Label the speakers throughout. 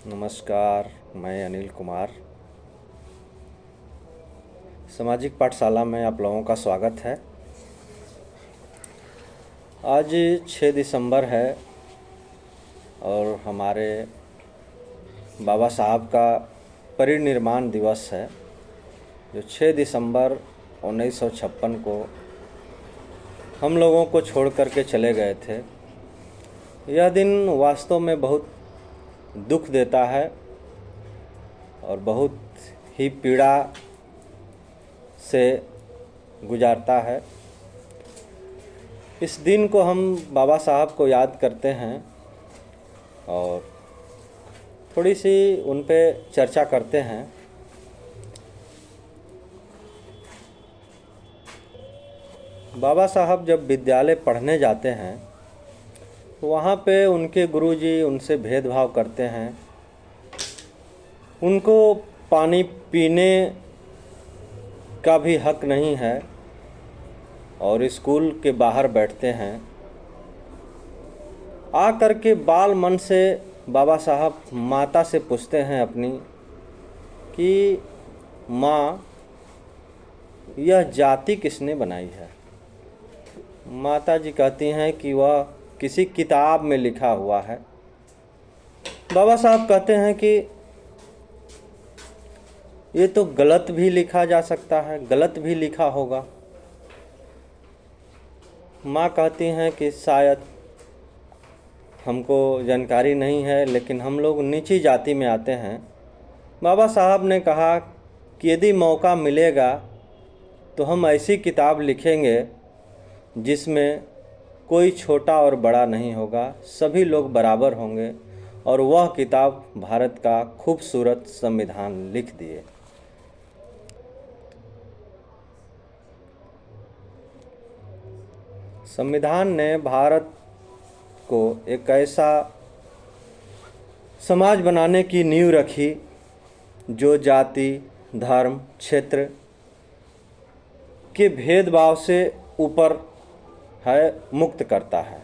Speaker 1: नमस्कार। मैं अनिल कुमार सामाजिक पाठशाला में आप लोगों का स्वागत है। आज 6 दिसंबर है और हमारे बाबा साहब का परिनिर्वाण दिवस है, जो 6 दिसंबर 1956 को हम लोगों को छोड़ कर के चले गए थे। यह दिन वास्तव में बहुत दुख देता है और बहुत ही पीड़ा से गुजारता है। इस दिन को हम बाबा साहब को याद करते हैं और थोड़ी सी उन पे चर्चा करते हैं। बाबा साहब जब विद्यालय पढ़ने जाते हैं तो वहाँ पे उनके गुरुजी उनसे भेदभाव करते हैं। उनको पानी पीने का भी हक नहीं है और स्कूल के बाहर बैठते हैं। आ कर के बाल मन से बाबा साहब माता से पूछते हैं अपनी कि माँ, यह जाति किसने बनाई है। माता जी कहती हैं कि वह किसी किताब में लिखा हुआ है। बाबा साहब कहते हैं कि ये तो गलत भी लिखा जा सकता है, गलत भी लिखा होगा। माँ कहती हैं कि शायद हमको जानकारी नहीं है, लेकिन हम लोग नीची जाति में आते हैं। बाबा साहब ने कहा कि यदि मौका मिलेगा तो हम ऐसी किताब लिखेंगे जिसमें कोई छोटा और बड़ा नहीं होगा, सभी लोग बराबर होंगे, और वह किताब भारत का खूबसूरत संविधान लिख दिए। संविधान ने भारत को एक ऐसा समाज बनाने की नींव रखी जो जाति, धर्म, क्षेत्र के भेदभाव से ऊपर है, मुक्त करता है।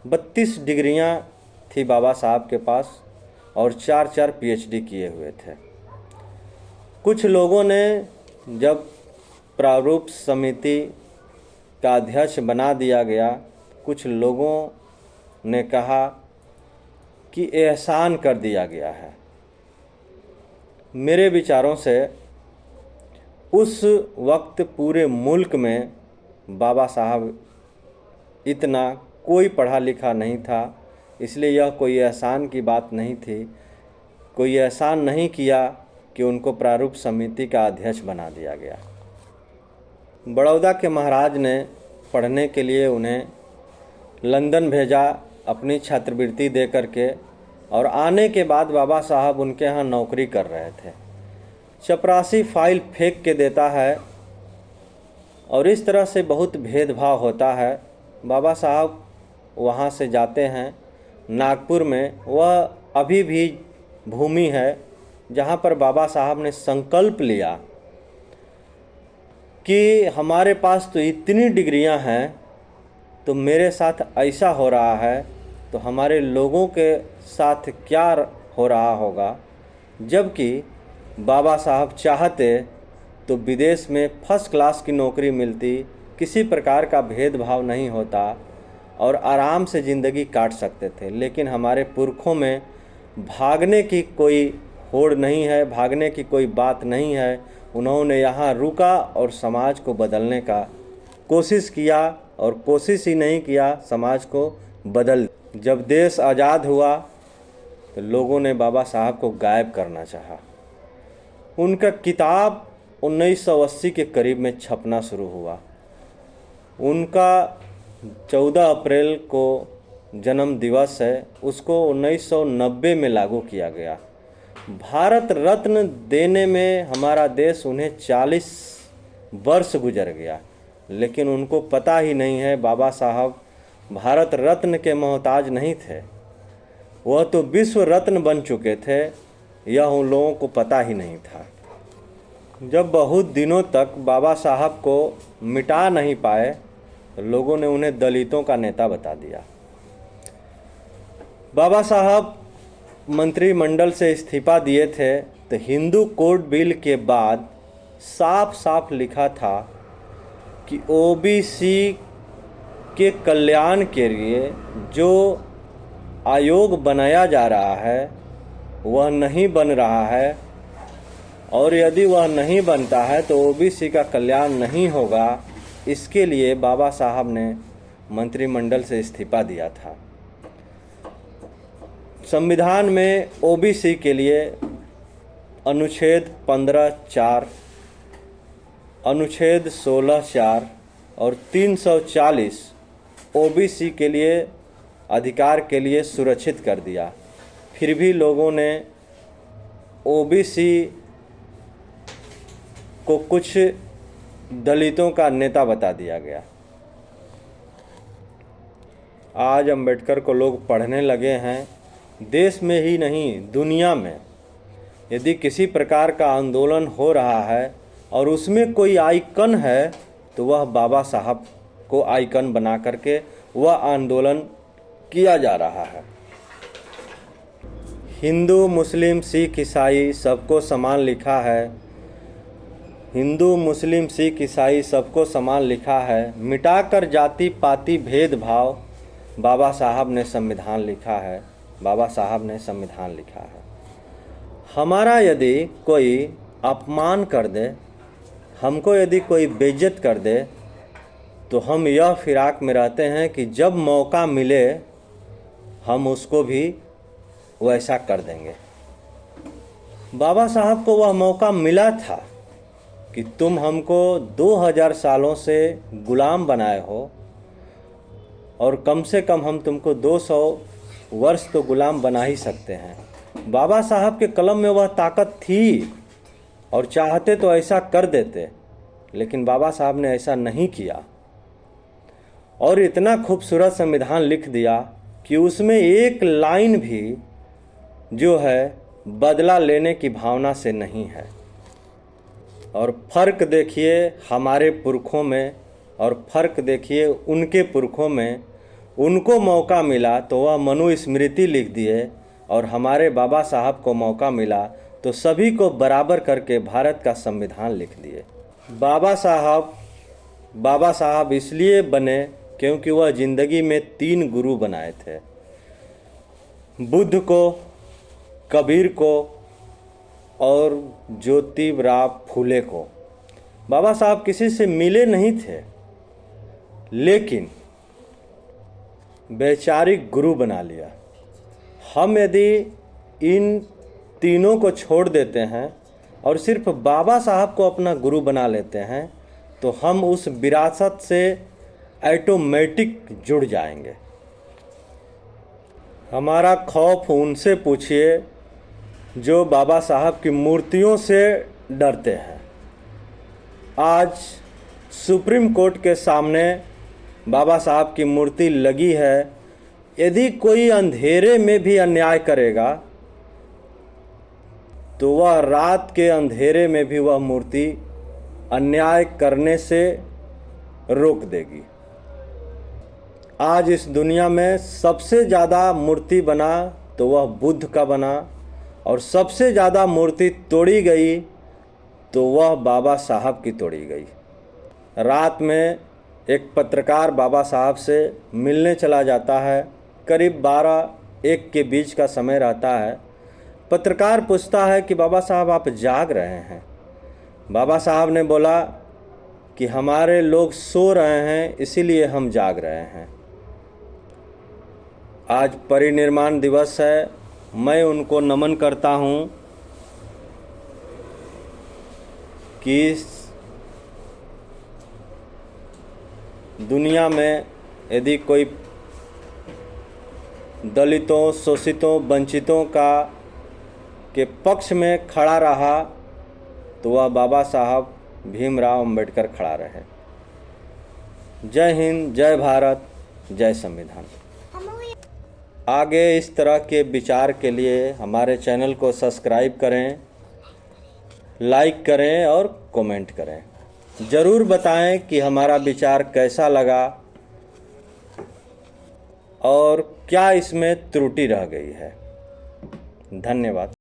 Speaker 1: 32 डिग्रियां थी बाबा साहब के पास और 4 PhD किए हुए थे। कुछ लोगों ने जब प्रारूप समिति का अध्यक्ष बना दिया गया, कुछ लोगों ने कहा कि एहसान कर दिया गया है। मेरे विचारों से उस वक्त पूरे मुल्क में बाबा साहब इतना कोई पढ़ा लिखा नहीं था, इसलिए यह कोई एहसान की बात नहीं थी। कोई एहसान नहीं किया कि उनको प्रारूप समिति का अध्यक्ष बना दिया गया। बड़ौदा के महाराज ने पढ़ने के लिए उन्हें लंदन भेजा अपनी छात्रवृत्ति दे करके, और आने के बाद बाबा साहब उनके यहाँ नौकरी कर रहे थे। चपरासी फाइल फेंक के देता है और इस तरह से बहुत भेदभाव होता है। बाबा साहब वहाँ से जाते हैं नागपुर में। वह अभी भी भूमि है जहाँ पर बाबा साहब ने संकल्प लिया कि हमारे पास तो इतनी डिग्रियां हैं, तो मेरे साथ ऐसा हो रहा है तो हमारे लोगों के साथ क्या हो रहा होगा। जबकि बाबा साहब चाहते तो विदेश में फर्स्ट क्लास की नौकरी मिलती, किसी प्रकार का भेदभाव नहीं होता और आराम से ज़िंदगी काट सकते थे। लेकिन हमारे पुरखों में भागने की कोई होड़ नहीं है, भागने की कोई बात नहीं है। उन्होंने यहाँ रुका और समाज को बदलने का कोशिश किया, और कोशिश ही नहीं किया, समाज को बदल। जब देश आज़ाद हुआ तो लोगों ने बाबा साहब को गायब करना चाहा। उनका किताब 1980 के करीब में छपना शुरू हुआ। उनका 14 अप्रैल को जन्म दिवस है, उसको 1990 में लागू किया गया। भारत रत्न देने में हमारा देश उन्हें 40 वर्ष गुजर गया, लेकिन उनको पता ही नहीं है बाबा साहब भारत रत्न के मोहताज नहीं थे। वह तो विश्व रत्न बन चुके थे, यह उन लोगों को पता ही नहीं था। जब बहुत दिनों तक बाबा साहब को मिटा नहीं पाए तो लोगों ने उन्हें दलितों का नेता बता दिया। बाबा साहब मंत्रिमंडल से इस्तीफा दिए थे तो हिंदू कोड बिल के बाद साफ साफ लिखा था कि ओबीसी के कल्याण के लिए जो आयोग बनाया जा रहा है वह नहीं बन रहा है, और यदि वह नहीं बनता है तो ओबीसी का कल्याण नहीं होगा। इसके लिए बाबा साहब ने मंत्रिमंडल से इस्तीफा दिया था। संविधान में ओबीसी के लिए अनुच्छेद 15(4), अनुच्छेद 16(4) और 340 ओबीसी के लिए अधिकार के लिए सुरक्षित कर दिया। फिर भी लोगों ने ओबीसी को कुछ दलितों का नेता बता दिया गया। आज अंबेडकर को लोग पढ़ने लगे हैं। देश में ही नहीं, दुनिया में यदि किसी प्रकार का आंदोलन हो रहा है और उसमें कोई आइकन है तो वह बाबा साहब को आइकन बना करके वह आंदोलन किया जा रहा है। हिंदू, मुस्लिम, सिख, ईसाई सबको समान लिखा है। हिंदू, मुस्लिम, सिख, ईसाई सबको समान लिखा है। मिटाकर जाति पाति भेदभाव बाबा साहब ने संविधान लिखा है। बाबा साहब ने संविधान लिखा है। हमारा यदि कोई अपमान कर दे, हमको यदि कोई बेइज्जत कर दे, तो हम यह फिराक में रहते हैं कि जब मौका मिले हम उसको भी वैसा कर देंगे। बाबा साहब को वह मौका मिला था कि तुम हमको 2000 सालों से गुलाम बनाए हो और कम से कम हम तुमको 200 वर्ष तो गुलाम बना ही सकते हैं। बाबा साहब के कलम में वह ताकत थी और चाहते तो ऐसा कर देते, लेकिन बाबा साहब ने ऐसा नहीं किया और इतना खूबसूरत संविधान लिख दिया कि उसमें एक लाइन भी जो है बदला लेने की भावना से नहीं है। और फ़र्क देखिए हमारे पुरखों में और फ़र्क देखिए उनके पुरखों में। उनको मौका मिला तो वह मनुस्मृति लिख दिए और हमारे बाबा साहब को मौका मिला तो सभी को बराबर करके भारत का संविधान लिख दिए। बाबा साहब इसलिए बने क्योंकि वह ज़िंदगी में 3 गुरु बनाए थे, बुद्ध को, कबीर को और ज्योतिराव फूले को। बाबा साहब किसी से मिले नहीं थे, लेकिन वैचारिक गुरु बना लिया। हम यदि इन तीनों को छोड़ देते हैं और सिर्फ बाबा साहब को अपना गुरु बना लेते हैं तो हम उस विरासत से ऑटोमेटिक जुड़ जाएंगे। हमारा खौफ उनसे पूछिए जो बाबा साहब की मूर्तियों से डरते हैं। आज सुप्रीम कोर्ट के सामने बाबा साहब की मूर्ति लगी है। यदि कोई अंधेरे में भी अन्याय करेगा तो वह रात के अंधेरे में भी वह मूर्ति अन्याय करने से रोक देगी। आज इस दुनिया में सबसे ज़्यादा मूर्ति बना तो वह बुद्ध का बना, और सबसे ज़्यादा मूर्ति तोड़ी गई तो वह बाबा साहब की तोड़ी गई। रात में एक पत्रकार बाबा साहब से मिलने चला जाता है। करीब 12-1 के बीच का समय रहता है। पत्रकार पूछता है कि बाबा साहब आप जाग रहे हैं? बाबा साहब ने बोला कि हमारे लोग सो रहे हैं इसीलिए हम जाग रहे हैं। आज परिनिर्वाण दिवस है। मैं उनको नमन करता हूँ कि इस दुनिया में यदि कोई दलितों, शोषितों, वंचितों के पक्ष में खड़ा रहा तो वह बाबा साहब भीमराव अंबेडकर खड़ा रहे। जय हिंद, जय भारत, जय संविधान। आगे इस तरह के विचार के लिए हमारे चैनल को सब्सक्राइब करें, लाइक करें और कमेंट करें। ज़रूर बताएं कि हमारा विचार कैसा लगा और क्या इसमें त्रुटि रह गई है। धन्यवाद।